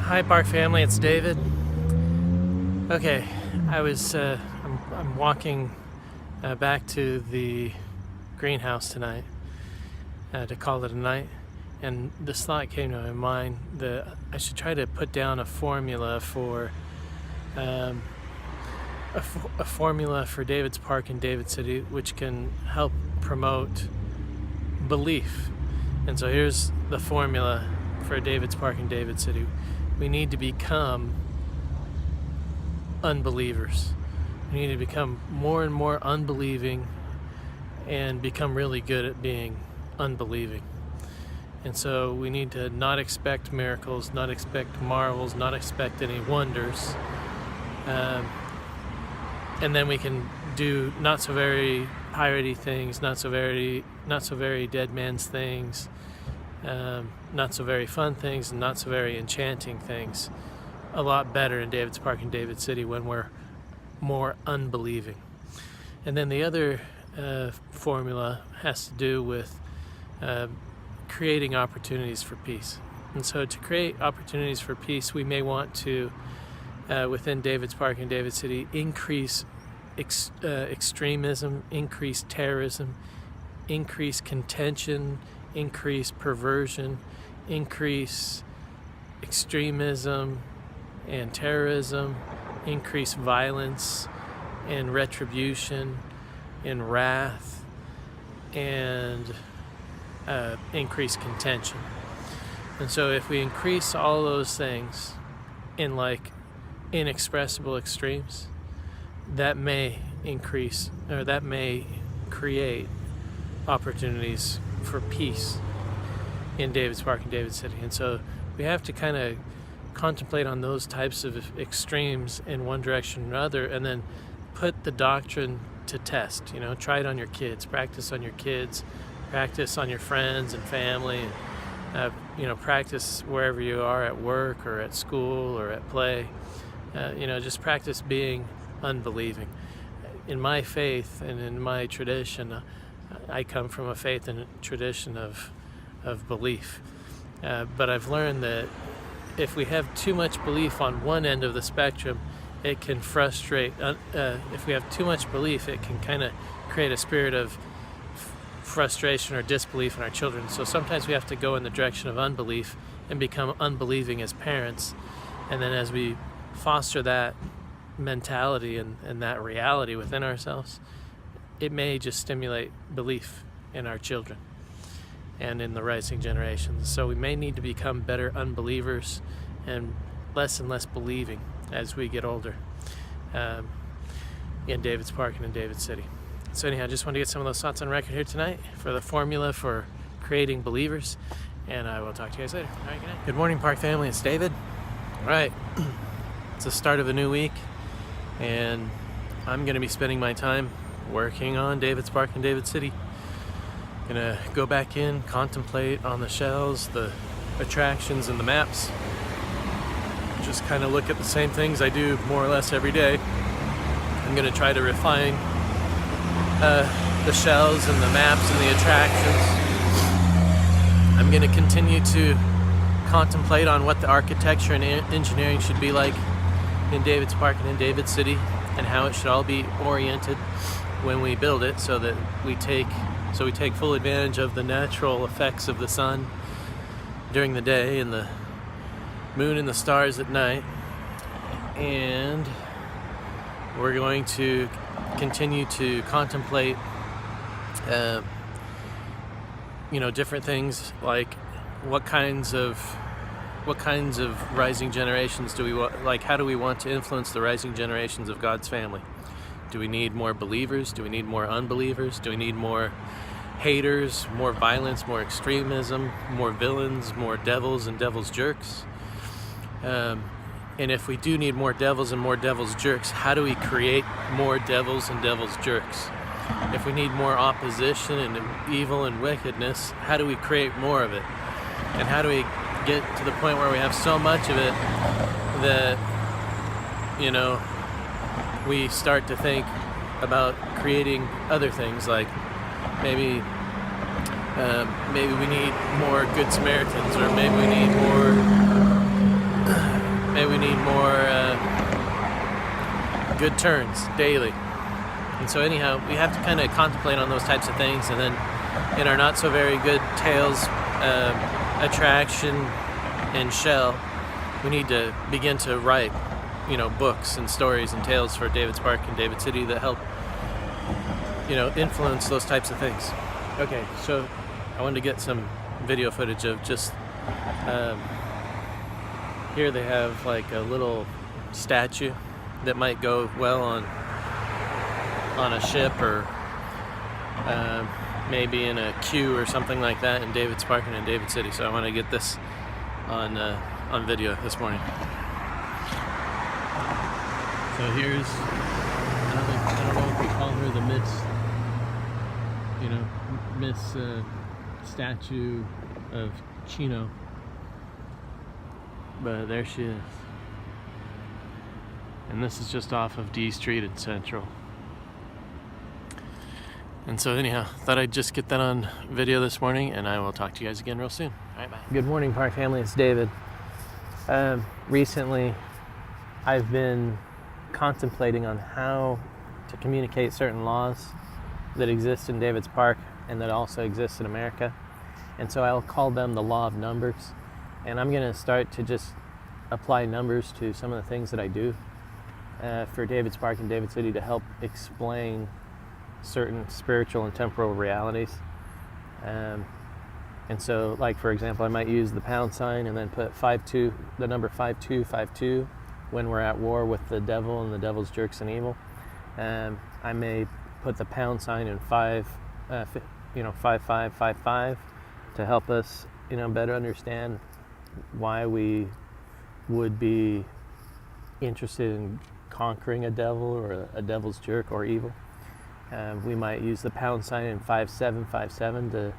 Hi, Park family. It's David. Okay, I'm walking back to the greenhouse tonight to call it a night, and this thought came to my mind that I should try to put down a formula for a formula for David's Park and David City, which can help promote belief. And so here's the formula for David's Park and David City. We need to become unbelievers. We need to become more and more unbelieving and become really good at being unbelieving. And so we need to not expect miracles, not expect marvels, not expect any wonders. And then we can do not so very piratey things, not so very dead man's things, not so very fun things, and not so very enchanting things a lot better in David's Park and David City when we're more unbelieving. And then the other formula has to do with creating opportunities for peace. And so to create opportunities for peace, we may want to, within David's Park and David City, increase extremism, increase terrorism, increase contention, increase perversion, increase extremism and terrorism, increase violence and retribution and wrath, and increase contention. And so if we increase all those things in like inexpressible extremes, that may increase, or that may create opportunities for peace in David's Park and David City. And so we have to kind of contemplate on those types of extremes in one direction or another, and then put the doctrine to test. Try it on your kids, practice on your kids, practice on your friends and family, and practice wherever you are, at work or at school or at play. Just practice being unbelieving. In my faith and in my tradition, I come from a faith and a tradition of belief. But I've learned that if we have too much belief on one end of the spectrum, it can frustrate. If we have too much belief, it can kind of create a spirit of frustration or disbelief in our children. So sometimes we have to go in the direction of unbelief and become unbelieving as parents. And then as we foster that mentality and that reality within ourselves, it may just stimulate belief in our children and in the rising generations. So we may need to become better unbelievers and less believing as we get older in David's Park and in David City. So anyhow, I just want to get some of those thoughts on record here tonight for the formula for creating believers, and I will talk to you guys later. All right, good night. Good morning, Park family. It's David. All right, it's the start of a new week, and I'm going to be spending my time working on David's Park and David City. Gonna go back in, contemplate on the shells, the attractions, and the maps. Just kind of look at the same things I do more or less every day. I'm gonna try to refine the shells and the maps and the attractions. I'm gonna continue to contemplate on what the architecture and engineering should be like in David's Park and in David City, and how it should all be oriented when we build it, so that we take full advantage of the natural effects of the sun during the day and the moon and the stars at night. And we're going to continue to contemplate different things, like what kinds of rising generations do we want, like how do we want to influence the rising generations of God's family? Do we need more believers? Do we need more unbelievers? Do we need more haters, more violence, more extremism, more villains, more devils and devil's jerks? And if we do need more devils and more devil's jerks, how do we create more devils and devil's jerks? If we need more opposition and evil and wickedness, how do we create more of it? And how do we get to the point where we have so much of it that, we start to think about creating other things, like maybe we need more Good Samaritans, or maybe we need more Maybe we need more good turns daily. And so anyhow, we have to kind of contemplate on those types of things, and then in our not so very good tails, attraction, and shell, we need to begin to write, books and stories and tales for David's Park and David City that help, influence those types of things. Okay, so I wanted to get some video footage of just, here they have like a little statue that might go well on a ship, or maybe in a queue or something like that in David's Park and in David City. So I want to get this on video this morning. So here's, I don't know if we call her the Miss statue of Chino, but there she is. And this is just off of D Street in Central. And so anyhow, thought I'd just get that on video this morning, and I will talk to you guys again real soon. All right, bye. Good morning, Park family. It's David. Recently, I've been contemplating on how to communicate certain laws that exist in David's Park and that also exist in America. And so I'll call them the law of numbers. And I'm going to start to just apply numbers to some of the things that I do for David's Park and David City to help explain certain spiritual and temporal realities. And so, like, for example, I might use the pound sign and then put 52, the number 5252 when we're at war with the devil and the devil's jerks and evil. I may put the pound sign in 5555 to help us, better understand why we would be interested in conquering a devil or a devil's jerk or evil. We might use the pound sign in 5757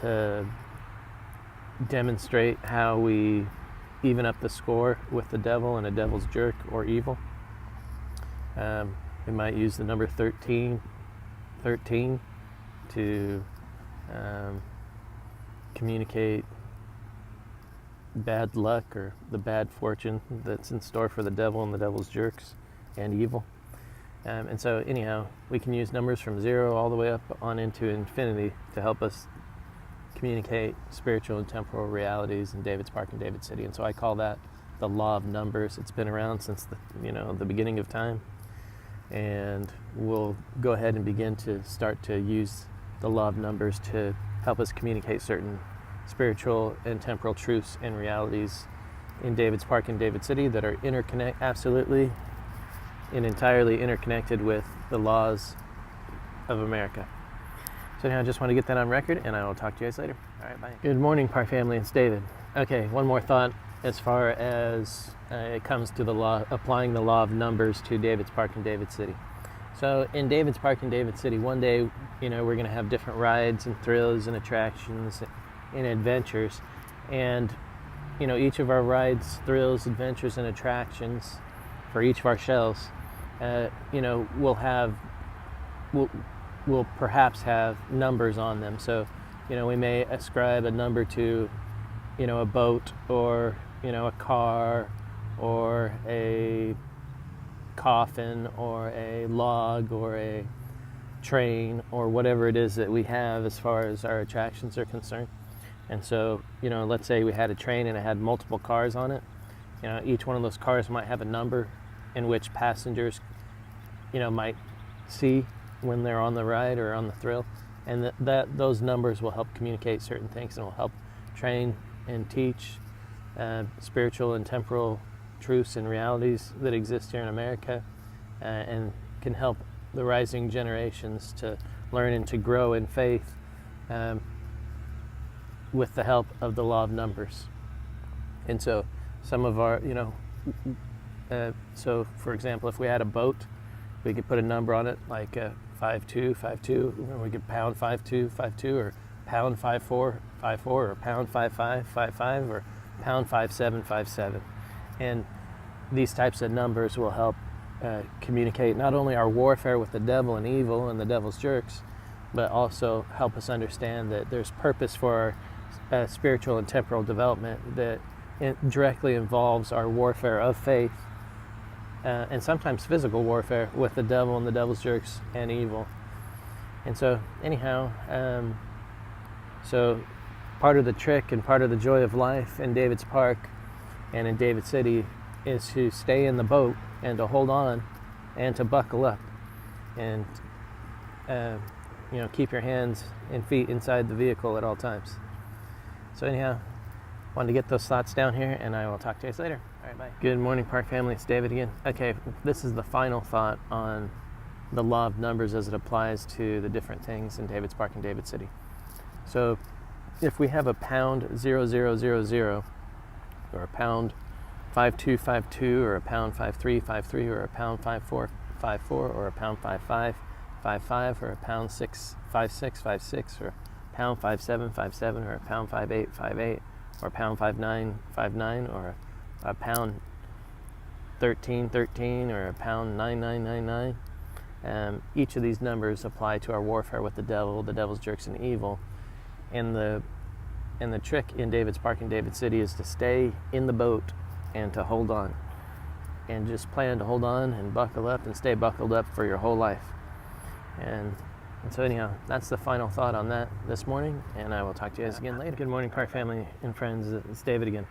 to demonstrate how we even up the score with the devil and a devil's jerk or evil. We might use the number 13 to communicate bad luck or the bad fortune that's in store for the devil and the devil's jerks and evil. And so anyhow, we can use numbers from 0 all the way up on into infinity to help us communicate spiritual and temporal realities in David's Park and David City. And so I call that the law of numbers. It's been around since the beginning of time. And we'll go ahead and begin to start to use the law of numbers to help us communicate certain spiritual and temporal truths and realities in David's Park and David City that are absolutely and entirely interconnected with the laws of America. So now I just want to get that on record, and I will talk to you guys later. All right, bye. Good morning, Park family. It's David. Okay, one more thought as far as it comes to the law, applying the law of numbers to David's Park and David City. So in David's Park and David City, one day, we're going to have different rides and thrills and attractions and adventures. And, each of our rides, thrills, adventures, and attractions for each of our shells, we'll perhaps have numbers on them. So, we may ascribe a number to, a boat or, a car or a coffin or a log or a train or whatever it is that we have as far as our attractions are concerned. And so, let's say we had a train and it had multiple cars on it. Each one of those cars might have a number in which passengers, might see when they're on the ride or on the thrill, and that those numbers will help communicate certain things and will help train and teach spiritual and temporal truths and realities that exist here in America, and can help the rising generations to learn and to grow in faith with the help of the law of numbers. And so some of our, so for example, if we had a boat, we could put a number on it like 5252, or we could pound 5252, or pound 5454, or pound 5555, or pound 5757. And these types of numbers will help communicate not only our warfare with the devil and evil and the devil's jerks, but also help us understand that there's purpose for our spiritual and temporal development, that it directly involves our warfare of faith, and sometimes physical warfare with the devil and the devil's jerks and evil. And so anyhow, so part of the trick and part of the joy of life in David's Park and in David City is to stay in the boat and to hold on and to buckle up and keep your hands and feet inside the vehicle at all times. So anyhow, wanted to get those thoughts down here, and I will talk to you guys later. All right, bye. Good morning, Park family. It's David again. Okay, this is the final thought on the law of numbers as it applies to the different things in David's Park and David City. So if we have a pound 0000, or a pound 5252, or a pound 5353, or a pound 5454, or a pound 5555, or a pound 65656, or a pound 5757, or a pound 5858, or a pound 5959, or a pound 1313, or a pound 9999. Each of these numbers apply to our warfare with the devil, the devil's jerks, and evil. And the trick in David's Park and David City is to stay in the boat and to hold on. And just plan to hold on and buckle up and stay buckled up for your whole life. And so anyhow, that's the final thought on that this morning, and I will talk to you guys again later. Good morning, Park family and friends. It's David again.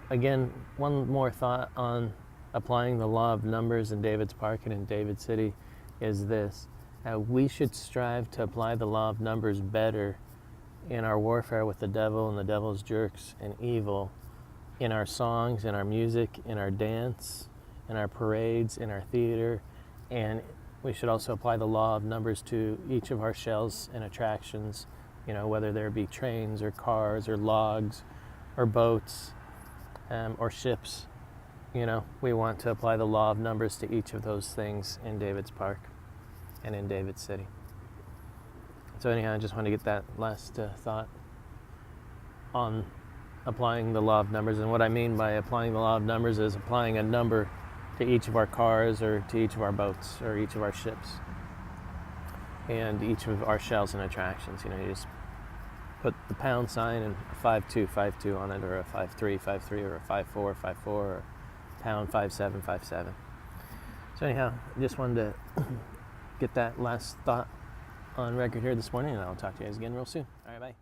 Again, one more thought on applying the law of numbers in David's Park and in David City is this. We should strive to apply the law of numbers better in our warfare with the devil and the devil's jerks and evil, in our songs, in our music, in our dance, in our parades, in our theater, and we should also apply the law of numbers to each of our shells and attractions, whether there be trains or cars or logs or boats or ships. We want to apply the law of numbers to each of those things in David's Park and in David City. So anyhow, I just want to get that last thought on applying the law of numbers. And what I mean by applying the law of numbers is applying a number to each of our cars or to each of our boats or each of our ships and each of our shells and attractions. You just put the pound sign and a 5252 on it, or a 5353, or a 5454, or a pound 5757. So anyhow, I just wanted to get that last thought on record here this morning, and I'll talk to you guys again real soon. All right, bye.